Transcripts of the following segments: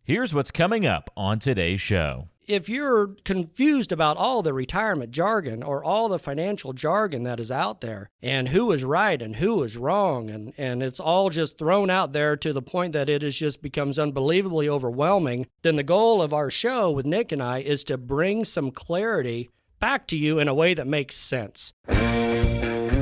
Here's what's coming up on today's show. If you're confused about all the retirement jargon or all the financial jargon that is out there and who is right and who is wrong, and it's all just thrown out there to the point that it is just becomes unbelievably overwhelming, then the goal of our show with Nick and I is to bring some clarity back to you in a way that makes sense.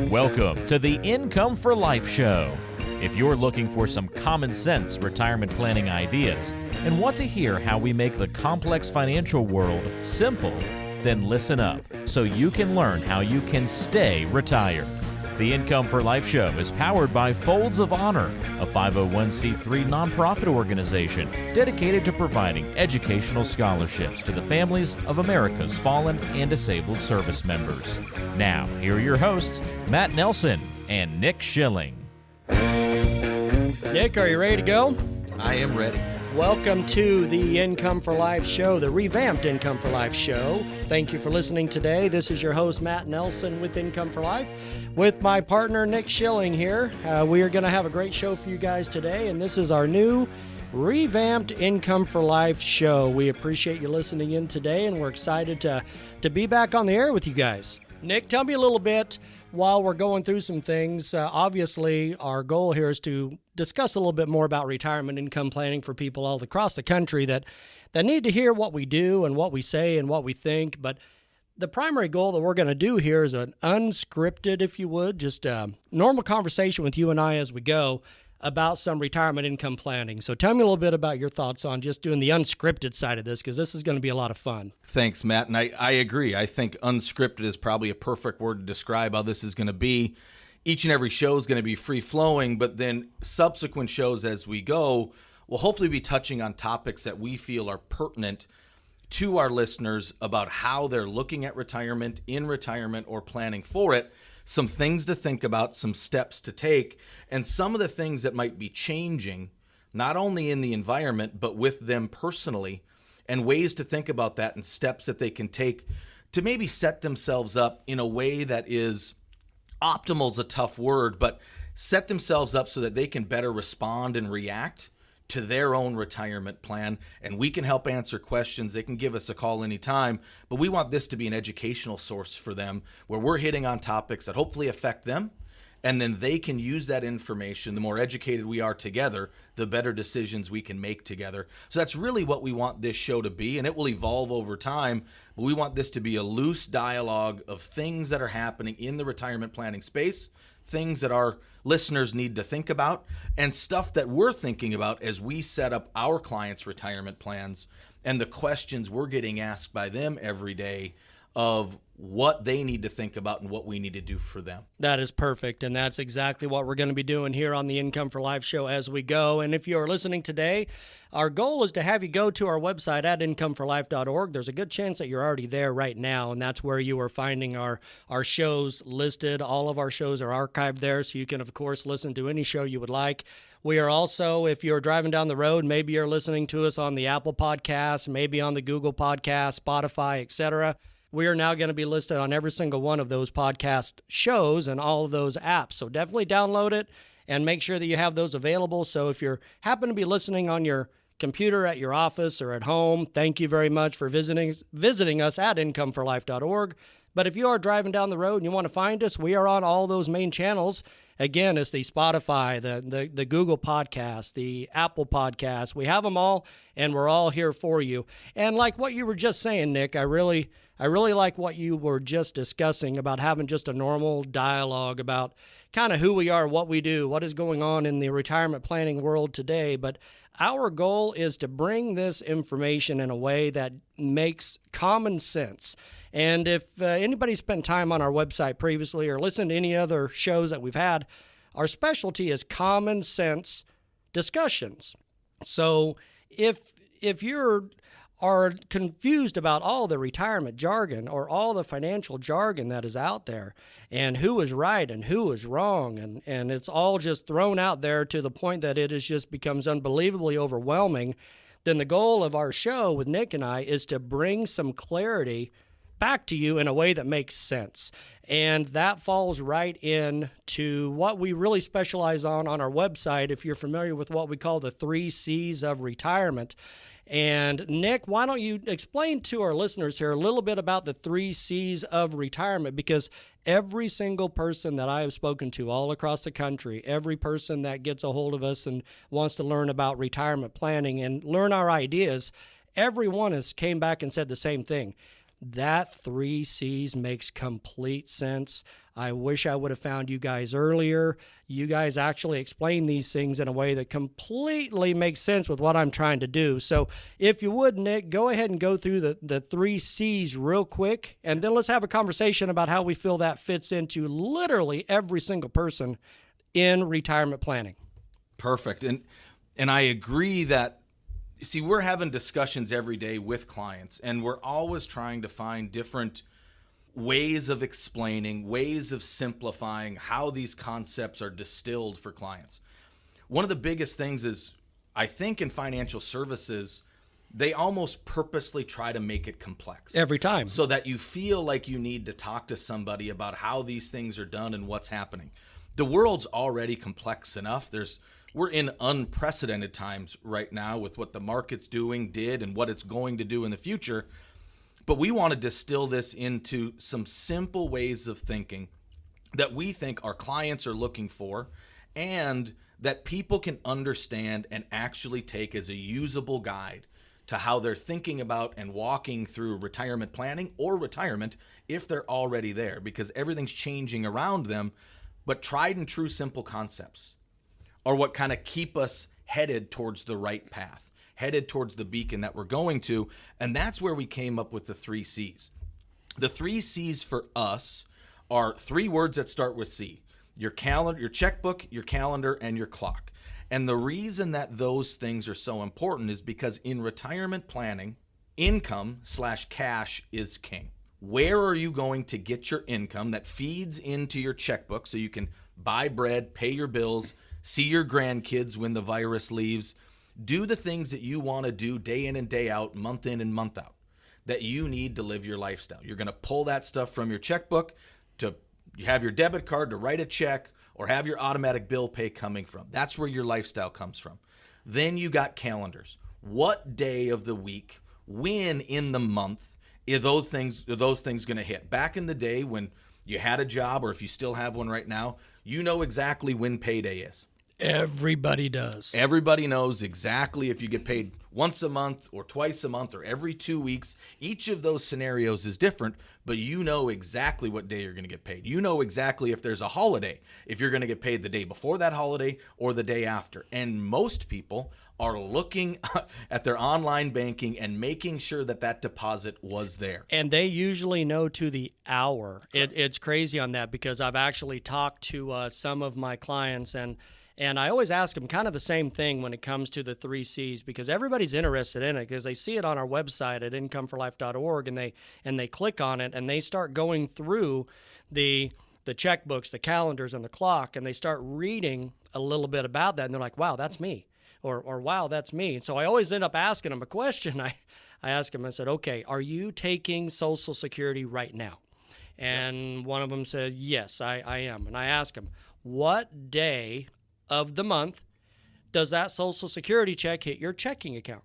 Welcome to the Income for Life Show. If you're looking for some common sense retirement planning ideas and want to hear how we make the complex financial world simple, then listen up so you can learn how you can stay retired. The Income for Life Show is powered by Folds of Honor, a 501c3 nonprofit organization dedicated to providing educational scholarships to the families of America's fallen and disabled service members. Now, here are your hosts, Matt Nelson and Nick Schilling. Nick, are you ready to go? I am ready. Welcome to the Income for Life Show, the revamped Income for Life Show. Thank you for listening today. This is your host, Matt Nelson with Income for Life, with my partner, Nick Schilling here. We are going to have a great show for you guys today, and this is our new revamped Income for Life show. We appreciate you listening in today, and we're excited to be back on the air with you guys. Nick, tell me a little bit while we're going through some things. Obviously, our goal here is to discuss a little bit more about retirement income planning for people all across the country that need to hear what we do and what we say and what we think. But the primary goal that we're going to do here is an unscripted, if you would, just a normal conversation with you and I as we go about some retirement income planning. So tell me a little bit about your thoughts on just doing the unscripted side of this, because this is going to be a lot of fun. Thanks, Matt. And I agree. I think unscripted is probably a perfect word to describe how this is going to be. Each and every show is going to be free-flowing, but then subsequent shows as we go will hopefully be touching on topics that we feel are pertinent to our listeners about how they're looking at retirement, in retirement, or planning for it. Some things to think about, some steps to take, and some of the things that might be changing, not only in the environment, but with them personally, and ways to think about that and steps that they can take to maybe set themselves up in a way that is optimal is a tough word, but set themselves up so that they can better respond and react to their own retirement plan. And we can help answer questions. They can give us a call anytime, but we want this to be an educational source for them where we're hitting on topics that hopefully affect them. And then they can use that information. The more educated we are together, the better decisions we can make together. So that's really what we want this show to be, and it will evolve over time. But we want this to be a loose dialogue of things that are happening in the retirement planning space, things that our listeners need to think about, and stuff that we're thinking about as we set up our clients' retirement plans and the questions we're getting asked by them every day of what they need to think about and what we need to do for them. That is perfect, and that's exactly what we're going to be doing here on the Income for Life show as we go. And if you're listening today, our goal is to have you go to our website at incomeforlife.org. There's a good chance that you're already there right now, and that's where you are finding our shows listed. All of our shows are archived there, so you can, of course, listen to any show you would like. We are also, if you're driving down the road, maybe you're listening to us on the Apple Podcasts, maybe on the Google Podcasts, Spotify, etc. We are now going to be listed on every single one of those podcast shows and all of those apps. So definitely download it and make sure that you have those available. So if you happen to be listening on your computer at your office or at home, thank you very much for visiting us at incomeforlife.org. But if you are driving down the road and you want to find us, we are on all those main channels. Again, it's the Spotify, the Google Podcast, the Apple Podcast. We have them all, and we're all here for you. And like what you were just saying, Nick, I really like what you were just discussing about having just a normal dialogue about kind of who we are, what we do, what is going on in the retirement planning world today. But our goal is to bring this information in a way that makes common sense. And if anybody spent time on our website previously or listened to any other shows that we've had, our specialty is common sense discussions. So if you are confused about all the retirement jargon or all the financial jargon that is out there and who is right and who is wrong, and it's all just thrown out there to the point that it is just becomes unbelievably overwhelming, then the goal of our show with Nick and I is to bring some clarity back to you in a way that makes sense. And that falls right into what we really specialize on our website, if you're familiar with what we call the 3 C's of retirement. And Nick, why don't you explain to our listeners here a little bit about the 3 C's of retirement? Because every single person that I have spoken to all across the country, every person that gets a hold of us and wants to learn about retirement planning and learn our ideas, everyone has came back and said the same thing. That 3 C's makes complete sense. I wish I would have found you guys earlier. You guys actually explain these things in a way that completely makes sense with what I'm trying to do. So if you would, Nick, go ahead and go through the 3 C's real quick, and then let's have a conversation about how we feel that fits into literally every single person in retirement planning. Perfect. And I agree that, see, we're having discussions every day with clients, and we're always trying to find different ways of explaining, ways of simplifying how these concepts are distilled for clients. One of the biggest things is, I think in financial services, they almost purposely try to make it complex. Every time. So that you feel like you need to talk to somebody about how these things are done and what's happening. The world's already complex enough. We're in unprecedented times right now with what the market's did, and what it's going to do in the future. But we want to distill this into some simple ways of thinking that we think our clients are looking for, and that people can understand and actually take as a usable guide to how they're thinking about and walking through retirement planning or retirement if they're already there, because everything's changing around them. But tried and true simple concepts are what kind of keep us headed towards the right path, headed towards the beacon that we're going to. And that's where we came up with the 3 C's. The 3 C's for us are 3 words that start with C: your calendar, your checkbook, your calendar, and your clock. And the reason that those things are so important is because in retirement planning, income/cash is king. Where are you going to get your income that feeds into your checkbook so you can buy bread, pay your bills, see your grandkids when the virus leaves, do the things that you want to do day in and day out, month in and month out, that you need to live your lifestyle? You're going to pull that stuff from your checkbook to have your debit card to write a check, or have your automatic bill pay coming from. That's where your lifestyle comes from. Then you got calendars. What day of the week, when in the month, are those things going to hit? Back in the day when you had a job, or if you still have one right now, you know exactly when payday is. Everybody does. Everybody knows exactly if you get paid once a month or twice a month or every 2 weeks. Each of those scenarios is different, but you know exactly what day you're going to get paid. You know exactly if there's a holiday, if you're going to get paid the day before that holiday or the day after. And most people are looking at their online banking and making sure that that deposit was there. And they usually know to the hour. It's crazy on that, because I've actually talked to some of my clients, and I always ask them kind of the same thing when it comes to the 3 C's, because everybody's interested in it, because they see it on our website at incomeforlife.org, and they click on it, and they start going through the checkbooks, the calendars, and the clock, and they start reading a little bit about that, and they're like, wow, that's me. Or wow, that's me. And so I always end up asking them a question. I asked them, I said, okay, are you taking Social Security right now? And one of them said, yes, I am. And I asked them, what day of the month does that Social Security check hit your checking account?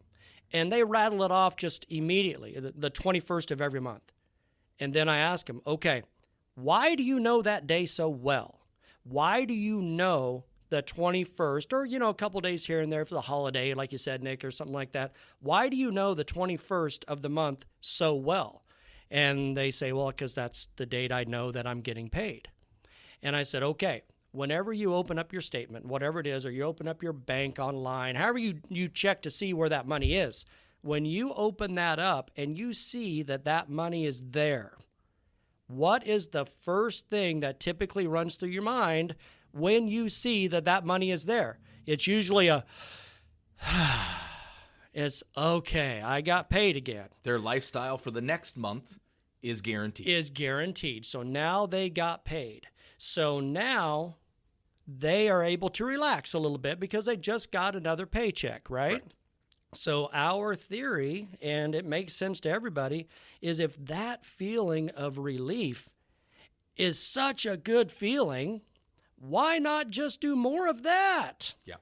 And they rattle it off just immediately, the 21st of every month. And then I ask them, okay, why do you know that day so well? Why do you know the 21st, or, a couple days here and there for the holiday, like you said, Nick, or something like that? Why do you know the 21st of the month so well? And they say, well, because that's the date I know that I'm getting paid. And I said, okay, whenever you open up your statement, whatever it is, or you open up your bank online, however you check to see where that money is, when you open that up and you see that money is there, what is the first thing that typically runs through your mind when you see that money is there? It's usually it's okay, I got paid again. Their lifestyle for the next month is guaranteed. So now they got paid. So now they are able to relax a little bit because they just got another paycheck, right? So our theory, and it makes sense to everybody, is if that feeling of relief is such a good feeling, why not just do more of that? Yeah.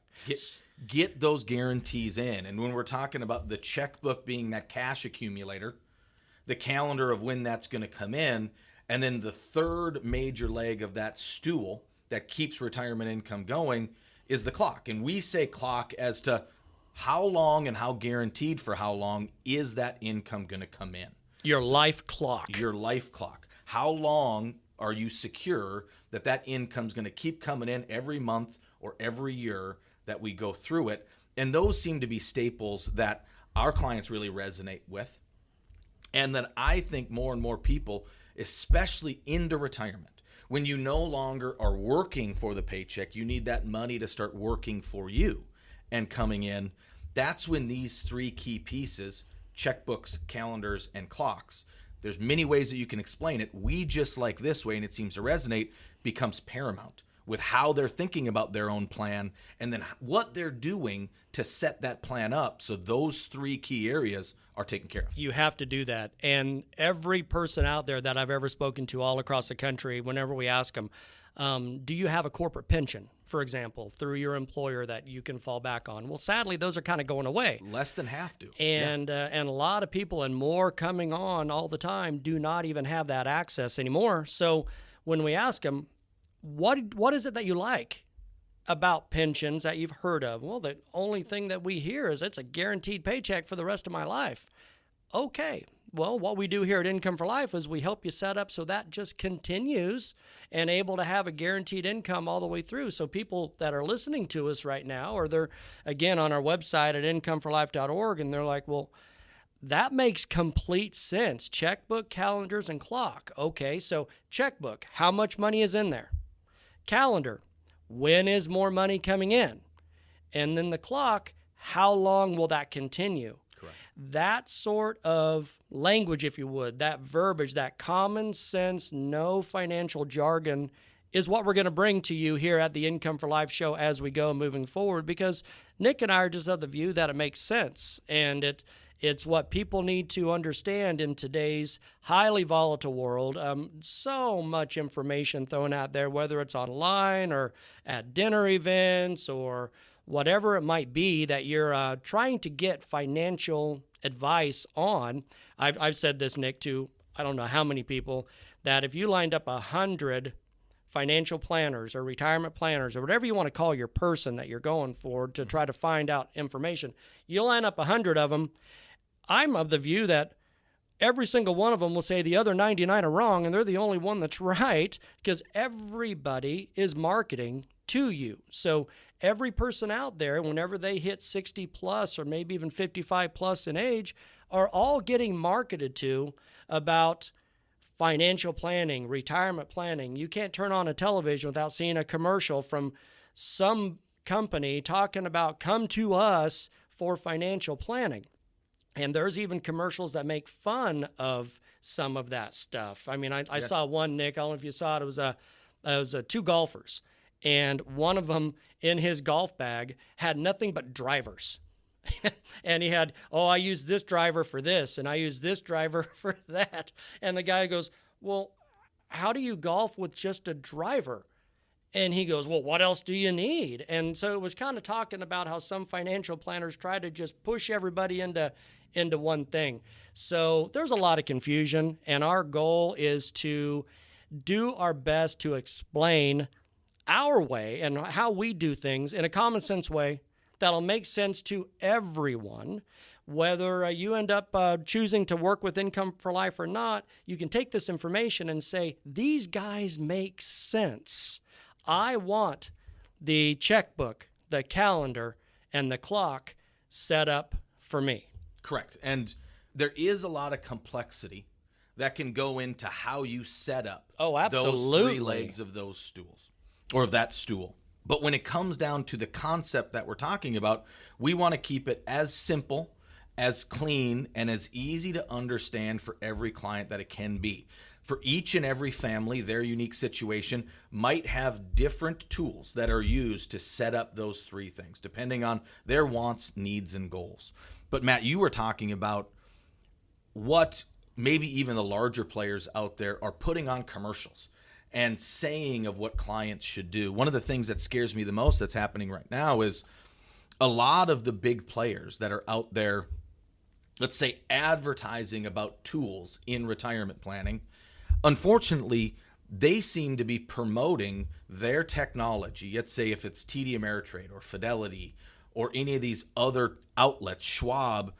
Get those guarantees in. And when we're talking about the checkbook being that cash accumulator, the calendar of when that's going to come in, and then the third major leg of that stool that keeps retirement income going is the clock. And we say clock as to how long and how guaranteed for how long is that income going to come in. Your life clock. Your life clock. How long are you secure that that income's going to keep coming in every month or every year that we go through it? And those seem to be staples that our clients really resonate with. And that I think more and more people, especially into retirement, when you no longer are working for the paycheck, you need that money to start working for you and coming in. That's when these three key pieces, checkbooks, calendars, and clocks, there's many ways that you can explain it. We just like this way, and it seems to resonate, becomes paramount with how they're thinking about their own plan and then what they're doing to set that plan up so those three key areas are taken care of. You have to do that. And every person out there that I've ever spoken to all across the country, whenever we ask them, do you have a corporate pension, for example, through your employer that you can fall back on? Well, sadly, those are kind of going away. Less than half do. And a lot of people, and more coming on all the time, do not even have that access anymore. So when we ask them, what is it that you like about pensions that you've heard of? Well, the only thing that we hear is it's a guaranteed paycheck for the rest of my life. Okay. Well, what we do here at Income for Life is we help you set up so that just continues and able to have a guaranteed income all the way through. So people that are listening to us right now, or they're, again, on our website at incomeforlife.org, and they're like, well, that makes complete sense. Checkbook, calendars, and clock. Okay, so checkbook, how much money is in there? Calendar, when is more money coming in? And then the clock, how long will that continue? Correct. That sort of language, if you would, that verbiage, that common sense, no financial jargon is what we're going to bring to you here at the Income for Life show as we go moving forward, because Nick and I are just of the view that it makes sense, and it's what people need to understand in today's highly volatile world. So much information thrown out there, whether it's online or at dinner events or whatever it might be that you're trying to get financial advice on. I've said this, Nick, to I don't know how many people, that if you lined up 100 financial planners or retirement planners or whatever you want to call your person that you're going for to try to find out information, you'll line up 100 of them. I'm of the view that every single one of them will say the other 99 are wrong and they're the only one that's right, because everybody is marketing to you. So every person out there, whenever they hit 60 plus or maybe even 55 plus in age, are all getting marketed to about financial planning, retirement planning. You can't turn on a television without seeing a commercial from some company talking about come to us for financial planning. And there's even commercials that make fun of some of that stuff. I mean, I saw one, Nick, I don't know if you saw it. It was two golfers. And one of them in his golf bag had nothing but drivers. And he had, I use this driver for this, and I use this driver for that. And the guy goes, well, how do you golf with just a driver? And he goes, well, what else do you need? And so it was kind of talking about how some financial planners try to just push everybody into one thing. So there's a lot of confusion, and our goal is to do our best to explain our way and how we do things in a common sense way that'll make sense to everyone. Whether you end up choosing to work with Income for Life or not, you can take this information and say, these guys make sense. I want the checkbook, the calendar, and the clock set up for me. Correct. And there is a lot of complexity that can go into how you set up absolutely. those three legs of those stools, or of that stool. But when it comes down to the concept that we're talking about, we want to keep it as simple, as clean, and as easy to understand for every client that it can be. For each and every family, their unique situation might have different tools that are used to set up those three things, depending on their wants, needs, and goals. But Matt, you were talking about what maybe even the larger players out there are putting on commercials and saying of what clients should do. One of the things that scares me the most that's happening right now is a lot of the big players that are out there, let's say, advertising about tools in retirement planning. Unfortunately, they seem to be promoting their technology. Let's say if it's TD Ameritrade or Fidelity or any of these other outlets, Schwab,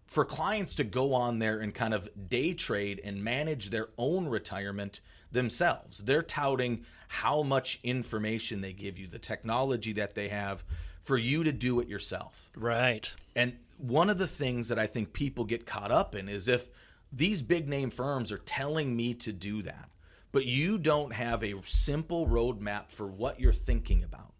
for clients to go on there and kind of day trade and manage their own retirement themselves. They're touting how much information they give you, the technology that they have for you to do it yourself. Right. And one of the things that I think people get caught up in is if these big name firms are telling me to do that, but you don't have a simple roadmap for what you're thinking about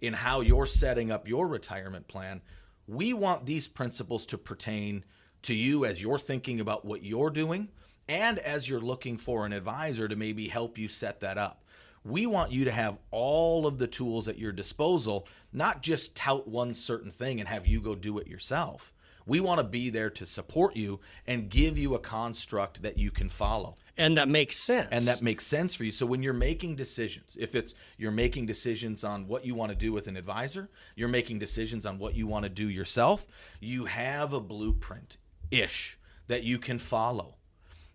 in how you're setting up your retirement plan, we want these principles to pertain to you as you're thinking about what you're doing and as you're looking for an advisor to maybe help you set that up. We want you to have all of the tools at your disposal, not just tout one certain thing and have you go do it yourself. We want to be there to support you and give you a construct that you can follow. And that makes sense. And that makes sense for you. So when you're making decisions, if it's you're making decisions on what you want to do with an advisor, you're making decisions on what you want to do yourself, you have a blueprint-ish that you can follow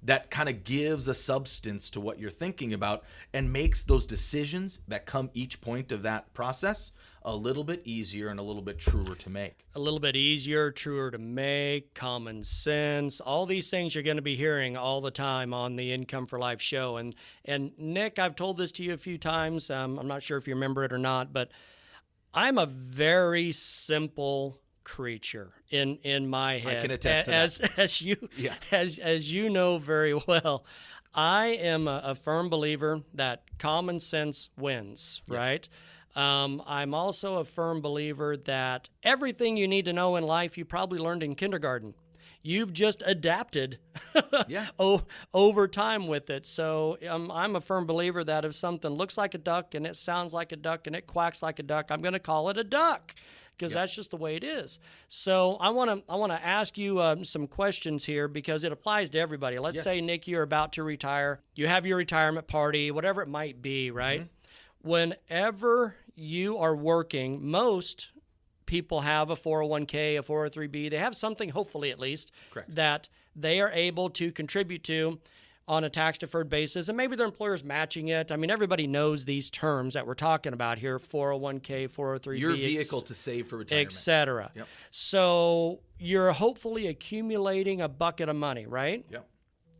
that kind of gives a substance to what you're thinking about and makes those decisions that come each point of that process a little bit easier and a little bit truer to make. A little bit easier, truer to make, common sense, all these things you're going to be hearing all the time on the Income for Life show. And Nick, I've told this to you a few times. I'm not sure if you remember it or not, but I'm a very simple creature in my head. I can attest to that. As you know very well. I am a firm believer that common sense wins, Yes. right? I'm also a firm believer that everything you need to know in life you probably learned in kindergarten. You've just adapted over time with it. So I'm a firm believer that if something looks like a duck and it sounds like a duck and it quacks like a duck, I'm going to call it a duck because that's just the way it is. So I want to ask you some questions here because it applies to everybody. Let's say, Nick, you're about to retire. You have your retirement party, whatever it might be, right? Mm-hmm. Whenever you are working, most people have a 401k, a 403b. They have something, hopefully at least, Correct. that they are able to contribute to on a tax-deferred basis, and maybe their employer's matching it. I mean, everybody knows these terms that we're talking about here, 401k, 403b. Your vehicle to save for retirement. Et cetera. Yep. So you're hopefully accumulating a bucket of money, right? Yep.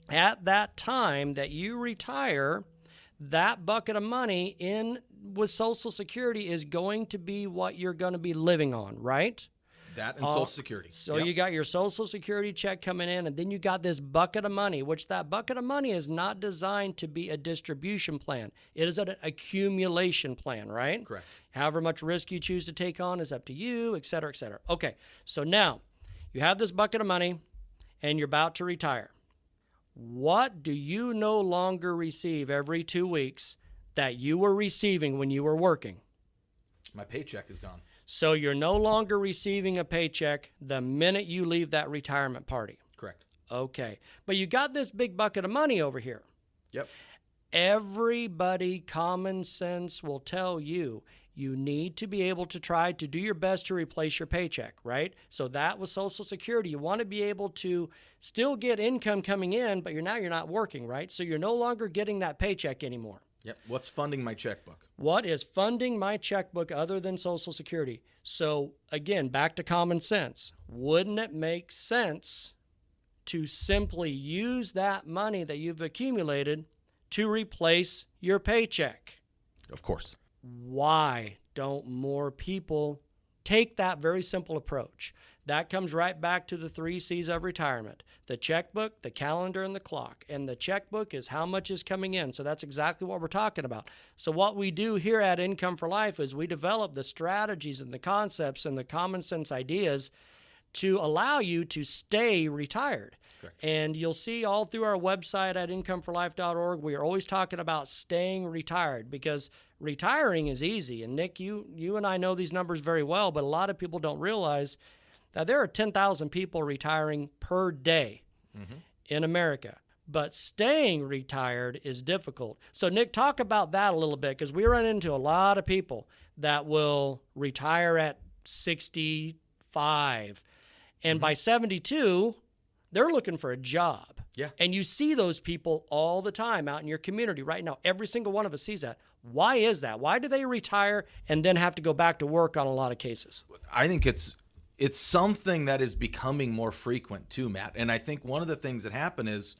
At that time that you retire, that bucket of money with Social Security is going to be what you're going to be living on, right? That and Social Security. So you got your Social Security check coming in, and then you got this bucket of money, which that bucket of money is not designed to be a distribution plan. It is an accumulation plan, right? Correct. However much risk you choose to take on is up to you, et cetera, et cetera. Okay, so now you have this bucket of money, and you're about to retire. What do you no longer receive every 2 weeks that you were receiving when you were working? My paycheck is gone. So you're no longer receiving a paycheck the minute you leave that retirement party. Correct. Okay. But you got this big bucket of money over here. Yep. Everybody, common sense will tell you you need to be able to try to do your best to replace your paycheck, right? So that was Social Security. You want to be able to still get income coming in, but you're not working, right? So you're no longer getting that paycheck anymore. Yep. What's funding my checkbook? What is funding my checkbook other than Social Security? So again, back to common sense. Wouldn't it make sense to simply use that money that you've accumulated to replace your paycheck? Of course. Why don't more people take that very simple approach? That comes right back to the 3 C's of retirement: the checkbook, the calendar, and the clock. And the checkbook is how much is coming in. So that's exactly what we're talking about. So what we do here at Income for Life is we develop the strategies and the concepts and the common sense ideas to allow you to stay retired. Correct. And you'll see all through our website at incomeforlife.org, we are always talking about staying retired because retiring is easy. And Nick, you and I know these numbers very well, but a lot of people don't realize that there are 10,000 people retiring per day in America. But staying retired is difficult. So, Nick, talk about that a little bit, because we run into a lot of people that will retire at 65. And by 72, they're looking for a job. Yeah. And you see those people all the time out in your community right now. Every single one of us sees that. Why is that? Why do they retire and then have to go back to work on a lot of cases? I think it's something that is becoming more frequent too, Matt. And I think one of the things that happened is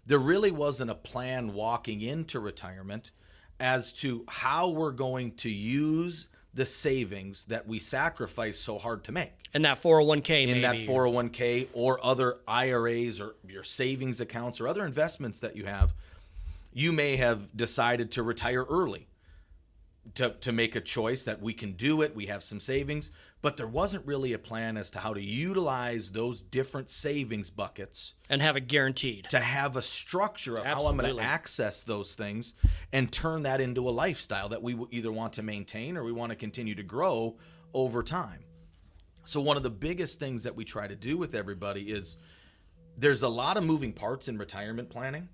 there really wasn't a plan walking into retirement as to how we're going to use the savings that we sacrifice so hard to make. In that 401k, in that 401k or other IRAs or your savings accounts or other investments that you have, you may have decided to retire early to make a choice that we can do it. We have some savings, but there wasn't really a plan as to how to utilize those different savings buckets and have it guaranteed. To have a structure of how I'm going to access those things and turn that into a lifestyle that we either want to maintain or we want to continue to grow over time. So one of the biggest things that we try to do with everybody is there's a lot of moving parts in retirement planning.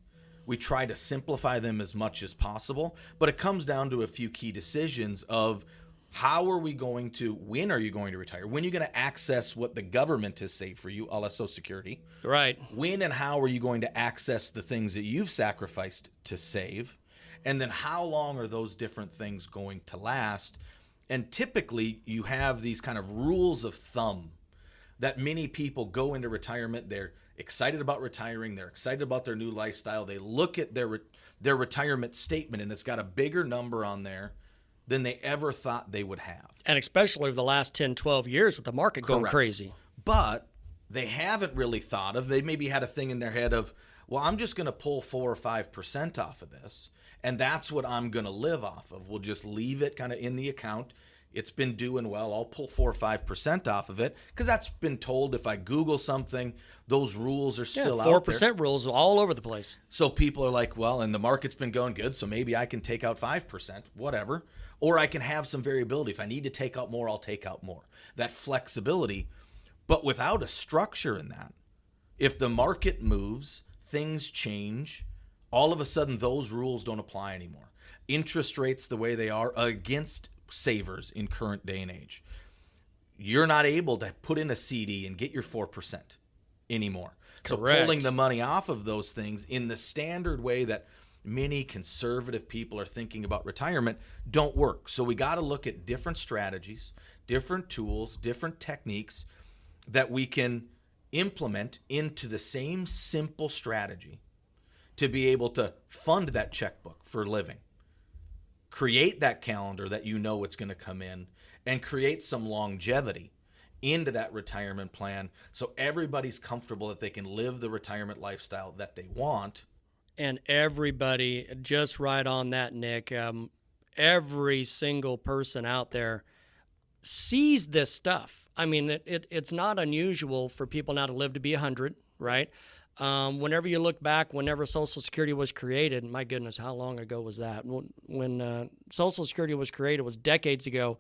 We try to simplify them as much as possible, but it comes down to a few key decisions of how are we going to, when are you going to retire? When are you going to access what the government has saved for you, a la Social Security? Right. When and how are you going to access the things that you've sacrificed to save? And then how long are those different things going to last? And typically you have these kind of rules of thumb that many people go into retirement. They're excited about retiring. They're excited about their new lifestyle. They look at their retirement statement and it's got a bigger number on there than they ever thought they would have. And especially over the last 10, 12 years with the market going crazy. But they haven't really thought of, they maybe had a thing in their head of, well, I'm just going to pull 4 or 5% off of this. And that's what I'm going to live off of. We'll just leave it kind of in the account. It's been doing well. I'll pull 4 or 5% off of it because that's been told. If I Google something, those rules are still out there. 4% rules all over the place. So people are like, well, and the market's been going good, so maybe I can take out 5%, whatever. Or I can have some variability. If I need to take out more, I'll take out more. That flexibility, but without a structure in that. If the market moves, things change, all of a sudden those rules don't apply anymore. Interest rates the way they are against savers in current day and age. You're not able to put in a CD and get your 4% anymore. Correct. So pulling the money off of those things in the standard way that many conservative people are thinking about retirement don't work. So we got to look at different strategies, different tools, different techniques that we can implement into the same simple strategy to be able to fund that checkbook for living. Create that calendar that you know it's going to come in and create some longevity into that retirement plan so everybody's comfortable that they can live the retirement lifestyle that they want. And everybody, just right on that, Nick, every single person out there sees this stuff. I mean, it's not unusual for people now to live to be 100, right? Whenever you look back, whenever Social Security was created, my goodness, how long ago was that? When Social Security was created was decades ago.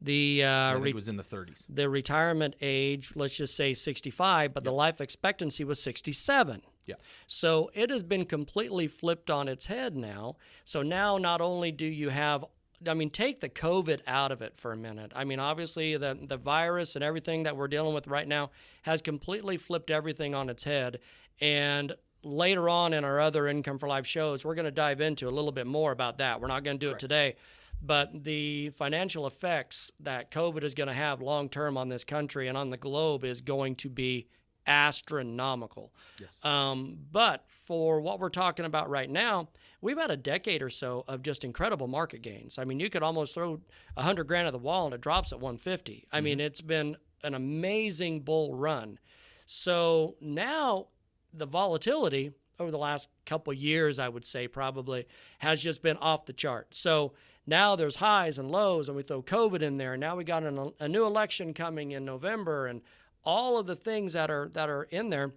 I think it was in the 30s. The retirement age, let's just say 65, but the life expectancy was 67. Yeah. So it has been completely flipped on its head now. So now not only do you have, I mean, take the COVID out of it for a minute. I mean, obviously the virus and everything that we're dealing with right now has completely flipped everything on its head. And later on in our other Income for Life shows, we're going to dive into a little bit more about that. We're not going to do it today. But the financial effects that COVID is going to have long-term on this country and on the globe is going to be astronomical. Yes. But for what we're talking about right now, we've had a decade or so of just incredible market gains. I mean, you could almost throw $100,000 at the wall and it drops at 150. I mean, it's been an amazing bull run. So now the volatility over the last couple of years, I would say probably, has just been off the chart. So now there's highs and lows, and we throw COVID in there. And now we got a new election coming in November, and all of the things that are in there,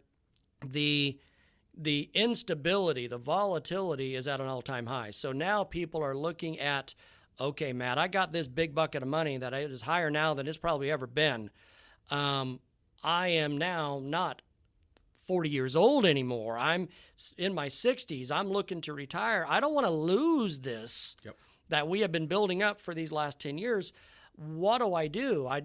the instability, the volatility is at an all-time high. So now people are looking at, okay, Matt, I got this big bucket of money that is higher now than it's probably ever been. I am now not 40 years old anymore. I'm in my 60s. I'm looking to retire. I don't want to lose this that we have been building up for these last 10 years. What do? I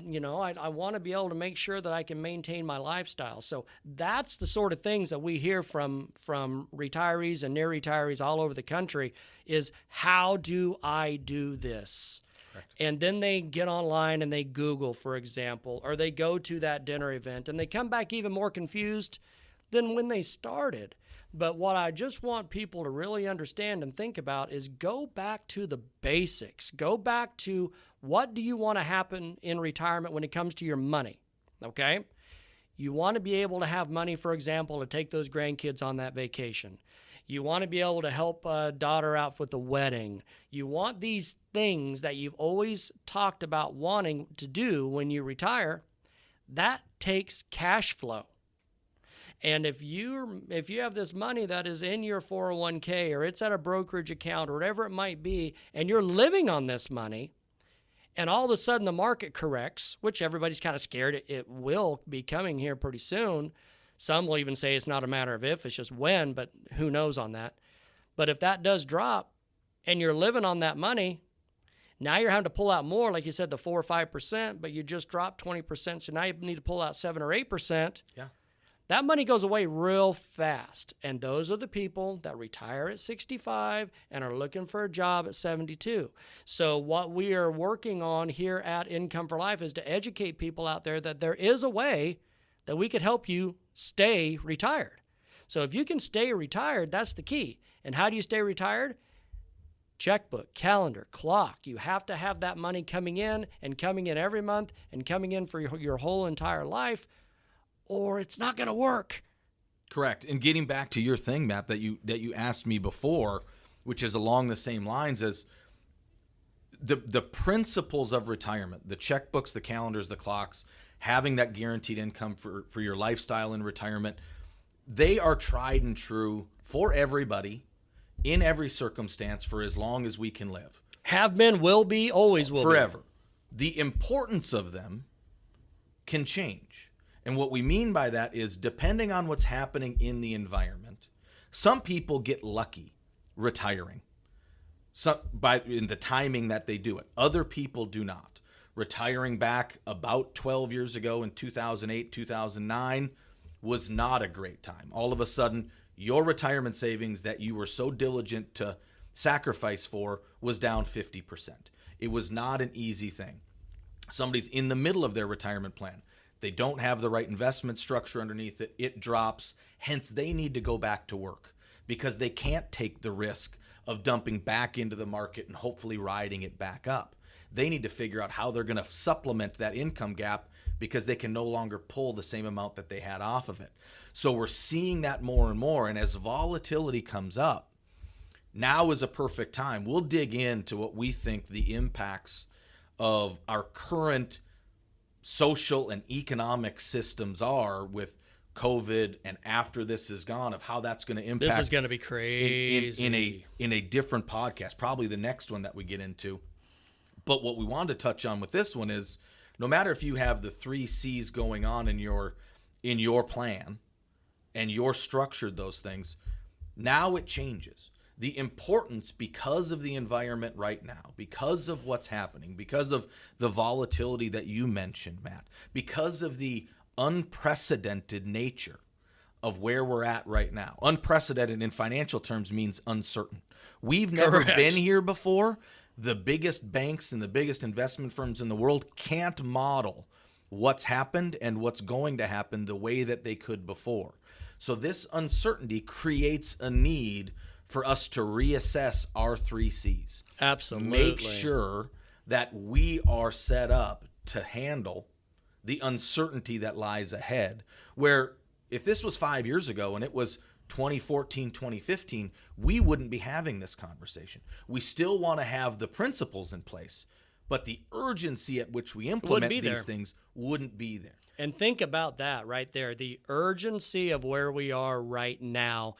want to be able to make sure that I can maintain my lifestyle. So that's the sort of things that we hear from retirees and near retirees all over the country is, how do I do this? Correct. And then they get online and they Google, for example, or they go to that dinner event and they come back even more confused than when they started. But what I just want people to really understand and think about is go back to the basics. Go back to, what do you want to happen in retirement when it comes to your money? Okay? You want to be able to have money, for example, to take those grandkids on that vacation. You want to be able to help a daughter out with the wedding. You want these things that you've always talked about wanting to do when you retire. That takes cash flow. And if you have this money that is in your 401k or it's at a brokerage account or whatever it might be, and you're living on this money, and all of a sudden the market corrects, which everybody's kind of scared it will be coming here pretty soon. Some will even say it's not a matter of if, it's just when, but who knows on that. But if that does drop and you're living on that money, now you're having to pull out more, like you said, the 4 or 5%, but you just dropped 20%, so now you need to pull out 7 or 8%. Yeah. That money goes away real fast, and those are the people that retire at 65 and are looking for a job at 72. So what we are working on here at Income for Life is to educate people out there that there is a way that we could help you stay retired. So if you can stay retired, that's the key. And how do you stay retired? Checkbook, calendar, clock. You have to have that money coming in every month and coming in for your whole entire life, or it's not going to work. Correct. And getting back to your thing, Matt, that you asked me before, which is along the same lines as the principles of retirement, the checkbooks, the calendars, the clocks, having that guaranteed income for your lifestyle in retirement, they are tried and true for everybody in every circumstance for as long as we can live. Have been, will be, always will forever. The importance of them can change. And what we mean by that is, depending on what's happening in the environment, some people get lucky retiring in the timing that they do it. Other people do not. Retiring back about 12 years ago in 2008, 2009 was not a great time. All of a sudden, your retirement savings that you were so diligent to sacrifice for was down 50%. It was not an easy thing. Somebody's in the middle of their retirement plan. They don't have the right investment structure underneath it. It drops. Hence, they need to go back to work because they can't take the risk of dumping back into the market and hopefully riding it back up. They need to figure out how they're going to supplement that income gap because they can no longer pull the same amount that they had off of it. So we're seeing that more and more. And as volatility comes up, now is a perfect time. We'll dig into what we think the impacts of our current social and economic systems are with COVID, and after this is gone, of how that's going to impact. This is going to be crazy in a different podcast, probably the next one that we get into. But what we wanted to touch on with this one is, no matter if you have the 3 C's going on in your plan and you're structured those things, now it changes. The importance, because of the environment right now, because of what's happening, because of the volatility that you mentioned, Matt, because of the unprecedented nature of where we're at right now. Unprecedented in financial terms means uncertain. We've never been here before. The biggest banks and the biggest investment firms in the world can't model what's happened and what's going to happen the way that they could before. So this uncertainty creates a need for us to reassess our 3 C's. Absolutely. Make sure that we are set up to handle the uncertainty that lies ahead. Where if this was 5 years ago and it was 2014, 2015, we wouldn't be having this conversation. We still want to have the principles in place, but the urgency at which we implement these things wouldn't be there. And think about that right there, the urgency of where we are right now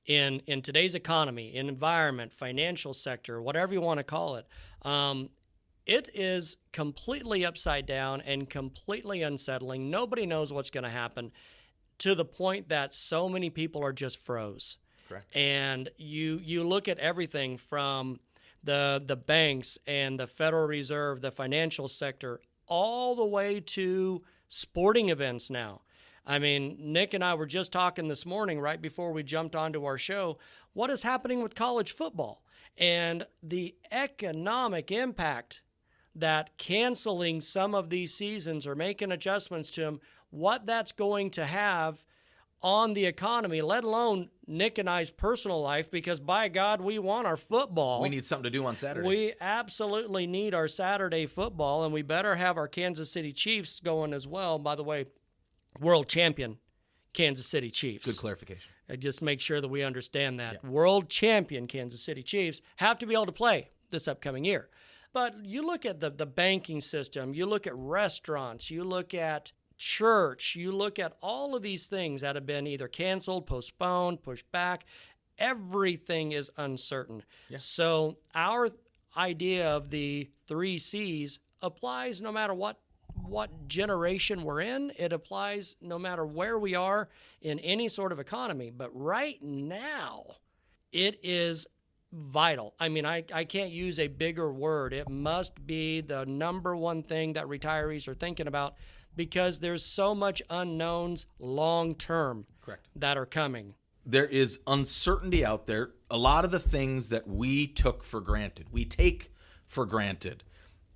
in today's economy, in environment, financial sector, whatever you want to call it. It is completely upside down and completely unsettling. Nobody knows what's going to happen, to the point that so many people are just froze. Correct. And you look at everything from the banks and the Federal Reserve, the financial sector, all the way to sporting events now. I mean, Nick and I were just talking this morning right before we jumped onto our show. What is happening with college football and the economic impact that canceling some of these seasons or making adjustments to them, what that's going to have on the economy, let alone Nick and I's personal life, because by God, we want our football. We need something to do on Saturday. We absolutely need our Saturday football, and we better have our Kansas City Chiefs going as well. By the way, world champion Kansas City Chiefs. Good clarification. Just make sure that we understand that. Yeah. World champion Kansas City Chiefs have to be able to play this upcoming year. But you look at the banking system, you look at restaurants, you look at church, you look at all of these things that have been either canceled, postponed, pushed back. Everything is uncertain. Yeah. So our idea of the 3 C's applies no matter what generation we're in. It applies no matter where we are in any sort of economy. But right now, it is vital. I mean, I can't use a bigger word. It must be the number one thing that retirees are thinking about, because there's so much unknowns long term that are coming. There is uncertainty out there. A lot of the things that we took for granted, we take for granted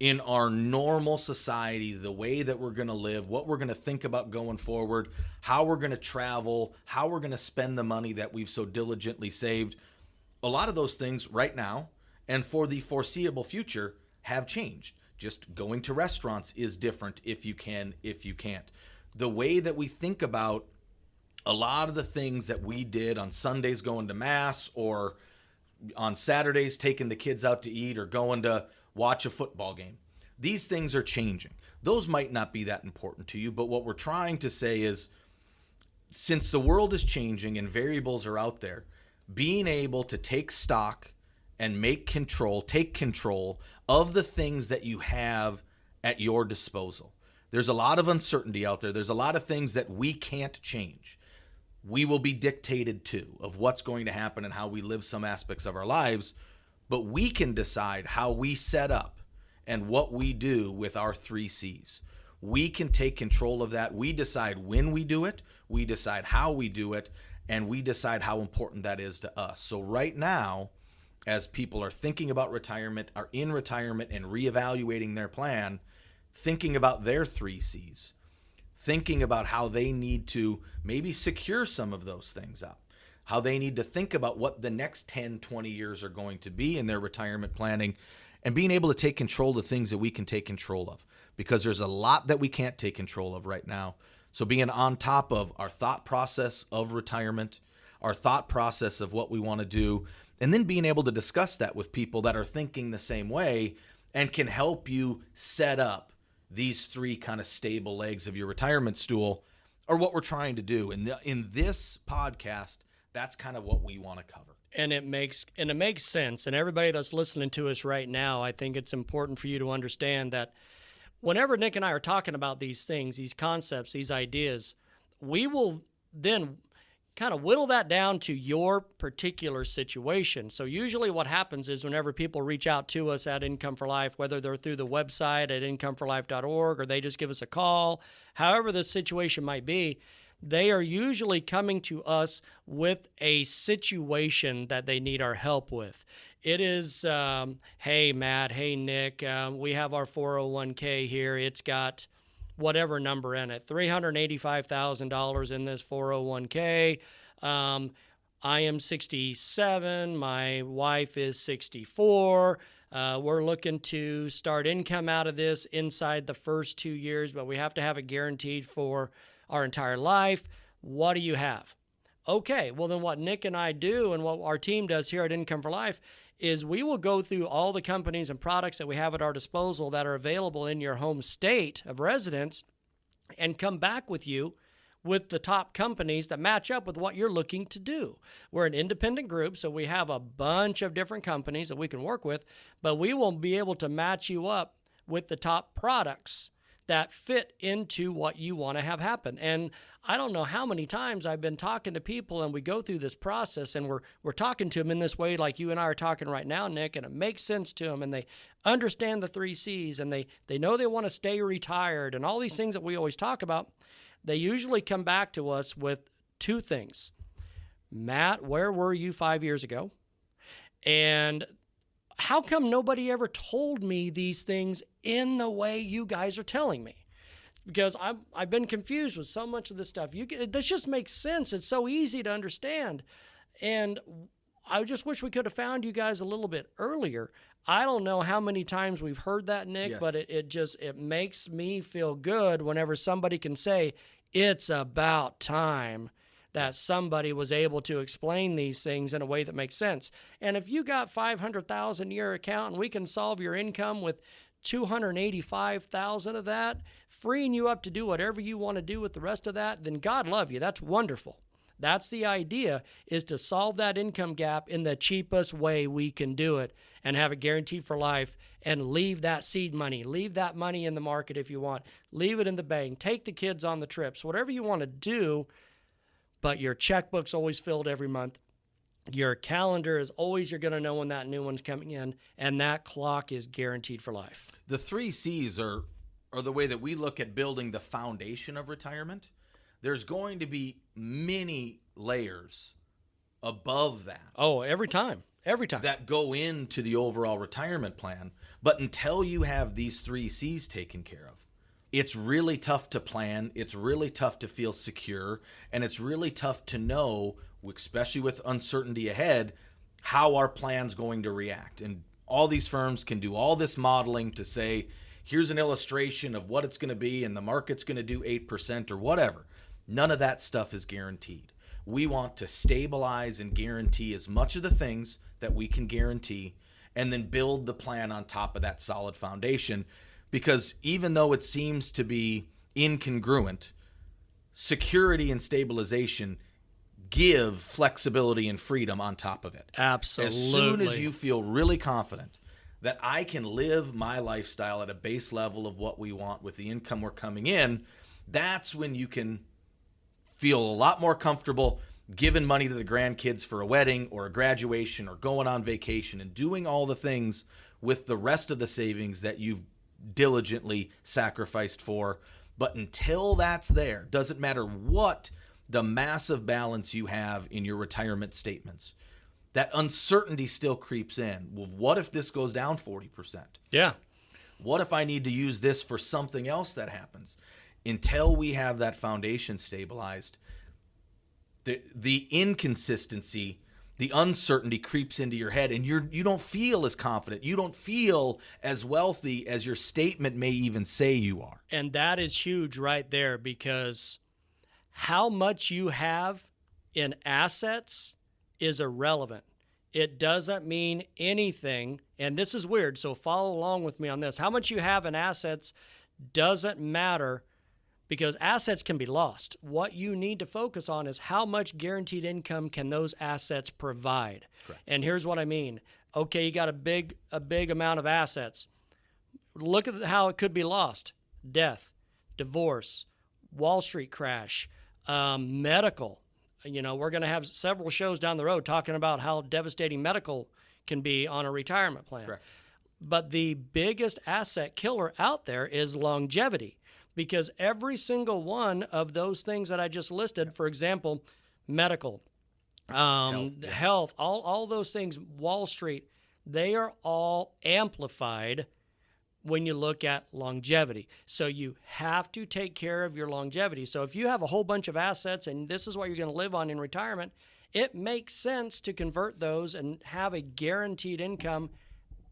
in our normal society, the way that we're going to live, what we're going to think about going forward, how we're going to travel, how we're going to spend the money that we've so diligently saved. A lot of those things right now and for the foreseeable future have changed. Just going to restaurants is different if you can, if you can't. The way that we think about a lot of the things that we did on Sundays going to mass, or on Saturdays taking the kids out to eat, or going to watch a football game, these things are changing. Those might not be that important to you, but what we're trying to say is, since the world is changing and variables are out there, being able to take stock and take control of the things that you have at your disposal. There's a lot of uncertainty out there. There's a lot of things that we can't change. We will be dictated to of what's going to happen and how we live some aspects of our lives, but we can decide how we set up and what we do with our 3 C's. We can take control of that. We decide when we do it, we decide how we do it, and we decide how important that is to us. So right now, as people are thinking about retirement, are in retirement and reevaluating their plan, thinking about their 3 C's, thinking about how they need to maybe secure some of those things up, how they need to think about what the next 10, 20 years are going to be in their retirement planning, and being able to take control of the things that we can take control of, because there's a lot that we can't take control of right now. So being on top of our thought process of retirement, our thought process of what we want to do, and then being able to discuss that with people that are thinking the same way and can help you set up these 3 kind of stable legs of your retirement stool, are what we're trying to do. And in this podcast, that's kind of what we want to cover. And it makes sense. And everybody that's listening to us right now, I think it's important for you to understand that whenever Nick and I are talking about these things, these concepts, these ideas, we will then kind of whittle that down to your particular situation. So usually what happens is, whenever people reach out to us at Income for Life, whether they're through the website at incomeforlife.org or they just give us a call, however the situation might be, they are usually coming to us with a situation that they need our help with. It is, hey, Matt, hey, Nick, we have our 401k here. It's got whatever number in it, $385,000 in this 401k. I am 67. My wife is 64. We're looking to start income out of this inside the first 2 years, but we have to have it guaranteed for our entire life. What do you have? Okay, well then what Nick and I do, and what our team does here at Income for Life, is we will go through all the companies and products that we have at our disposal that are available in your home state of residence, and come back with you with the top companies that match up with what you're looking to do. We're an independent group, so we have a bunch of different companies that we can work with, but we will be able to match you up with the top products that fit into what you want to have happen. And I don't know how many times I've been talking to people and we go through this process and we're talking to them in this way like you and I are talking right now, Nick, and it makes sense to them and they understand the 3 C's and they know they want to stay retired and all these things that we always talk about. They usually come back to us with 2 things. Matt, where were you 5 years ago? And how come nobody ever told me these things in the way you guys are telling me? Because I've been confused with so much of this stuff. This just makes sense. It's so easy to understand. And I just wish we could have found you guys a little bit earlier. I don't know how many times we've heard that, Nick, Yes. but it makes me feel good whenever somebody can say, it's about time that somebody was able to explain these things in a way that makes sense. And if you got $500,000 in your account and we can solve your income with $285,000 of that, freeing you up to do whatever you want to do with the rest of that, then God love you. That's wonderful. That's the idea, is to solve that income gap in the cheapest way we can do it and have it guaranteed for life and leave that seed money, leave that money in the market if you want, leave it in the bank, take the kids on the trips, whatever you want to do. But your checkbook's always filled every month. Your calendar is always, you're going to know when that new one's coming in, and that clock is guaranteed for life. The 3 C's are the way that we look at building the foundation of retirement. There's going to be many layers above that. Oh, every time. That go into the overall retirement plan. But until you have these 3 C's taken care of, it's really tough to plan. It's really tough to feel secure. And it's really tough to know, especially with uncertainty ahead, how our plan's going to react. And all these firms can do all this modeling to say, here's an illustration of what it's going to be and the market's going to do 8% or whatever. None of that stuff is guaranteed. We want to stabilize and guarantee as much of the things that we can guarantee and then build the plan on top of that solid foundation. Because even though it seems to be incongruent, security and stabilization give flexibility and freedom on top of it. Absolutely. As soon as you feel really confident that I can live my lifestyle at a base level of what we want with the income we're coming in, that's when you can feel a lot more comfortable giving money to the grandkids for a wedding or a graduation or going on vacation and doing all the things with the rest of the savings that you've diligently sacrificed for. But until that's there, doesn't matter what the massive balance you have in your retirement statements, that uncertainty still creeps in. Well, what if this goes down 40%? Yeah. What if I need to use this for something else that happens? Until we have that foundation stabilized, the inconsistency, the uncertainty creeps into your head, and you don't feel as confident. You don't feel as wealthy as your statement may even say you are. And that is huge right there, because how much you have in assets is irrelevant. It doesn't mean anything. And this is weird, so follow along with me on this. How much you have in assets doesn't matter, because assets can be lost. What you need to focus on is how much guaranteed income can those assets provide. Correct. And here's what I mean. Okay, you got a big amount of assets. Look at how it could be lost. Death, divorce, Wall Street crash, medical. You know, we're going to have several shows down the road talking about how devastating medical can be on a retirement plan. Correct. But the biggest asset killer out there is longevity. Because every single one of those things that I just listed, for example, medical, health, all those things, Wall Street, they are all amplified when you look at longevity. So you have to take care of your longevity. So if you have a whole bunch of assets and this is what you're going to live on in retirement, it makes sense to convert those and have a guaranteed income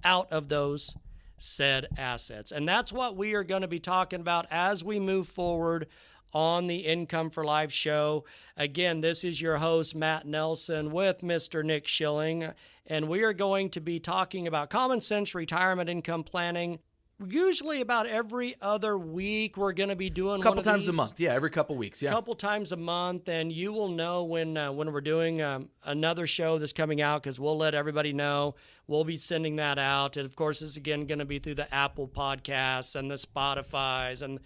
out of those said assets. And that's what we are going to be talking about as we move forward on the Income for Life show. Again, this is your host, Matt Nelson, with Mr. Nick Schilling, and we are going to be talking about common sense retirement income planning. Usually about every other week, we're going to be doing A couple one of times a these. month. Yeah, every couple weeks. Yeah. Couple times a month, and you will know when we're doing another show that's coming out, because we'll let everybody know. We'll be sending that out, and of course, it's again going to be through the Apple Podcasts and the Spotify's and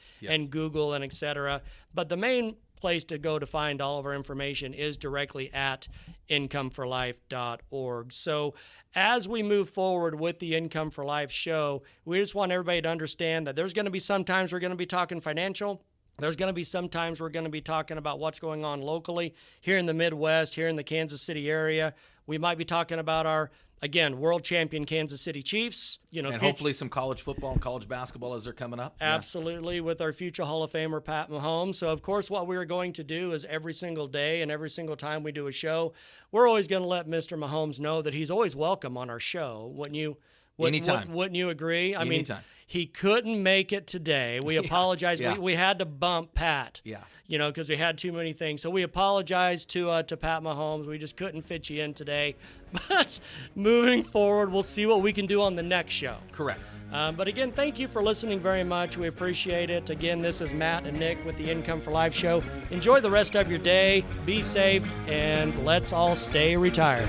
Google and etc. But the main place to go to find all of our information is directly at incomeforlife.org. So as we move forward with the Income for Life show, we just want everybody to understand that there's going to be sometimes we're going to be talking financial. There's going to be sometimes we're going to be talking about what's going on locally here in the Midwest, here in the Kansas City area. We might be talking about our, again, world champion Kansas City Chiefs. And hopefully some college football and college basketball as they're coming up. Absolutely, with our future Hall of Famer, Pat Mahomes. So, of course, what we're going to do is every single day and every single time we do a show, we're always going to let Mr. Mahomes know that he's always welcome on our show. Anytime. Wouldn't you agree? I Anytime. mean, he couldn't make it today. We apologize. Yeah. We had to bump Pat. Yeah. Because we had too many things. So we apologize to Pat Mahomes. We just couldn't fit you in today. But moving forward, we'll see what we can do on the next show. Correct. But again, thank you for listening very much. We appreciate it. Again, this is Matt and Nick with the Income for Life show. Enjoy the rest of your day. Be safe, and let's all stay retired.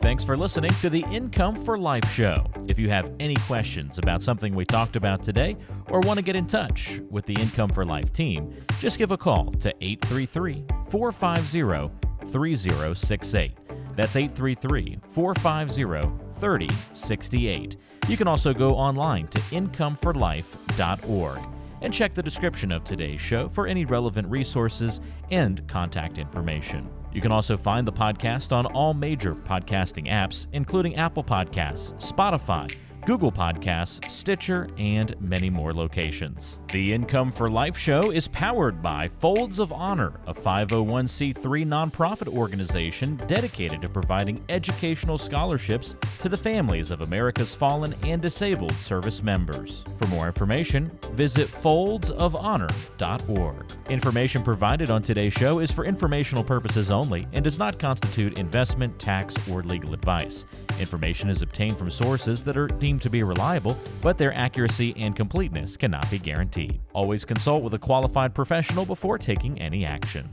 Thanks for listening to the Income for Life show. If you have any questions about something we talked about today or want to get in touch with the Income for Life team, just give a call to 833-450-3068. That's 833-450-3068. You can also go online to incomeforlife.org and check the description of today's show for any relevant resources and contact information. You can also find the podcast on all major podcasting apps, including Apple Podcasts, Spotify, Google Podcasts, Stitcher, and many more locations. The Income for Life show is powered by Folds of Honor, a 501c3 nonprofit organization dedicated to providing educational scholarships to the families of America's fallen and disabled service members. For more information, visit foldsofhonor.org. Information provided on today's show is for informational purposes only and does not constitute investment, tax, or legal advice. Information is obtained from sources that are deemed to be reliable, but their accuracy and completeness cannot be guaranteed. Always consult with a qualified professional before taking any action.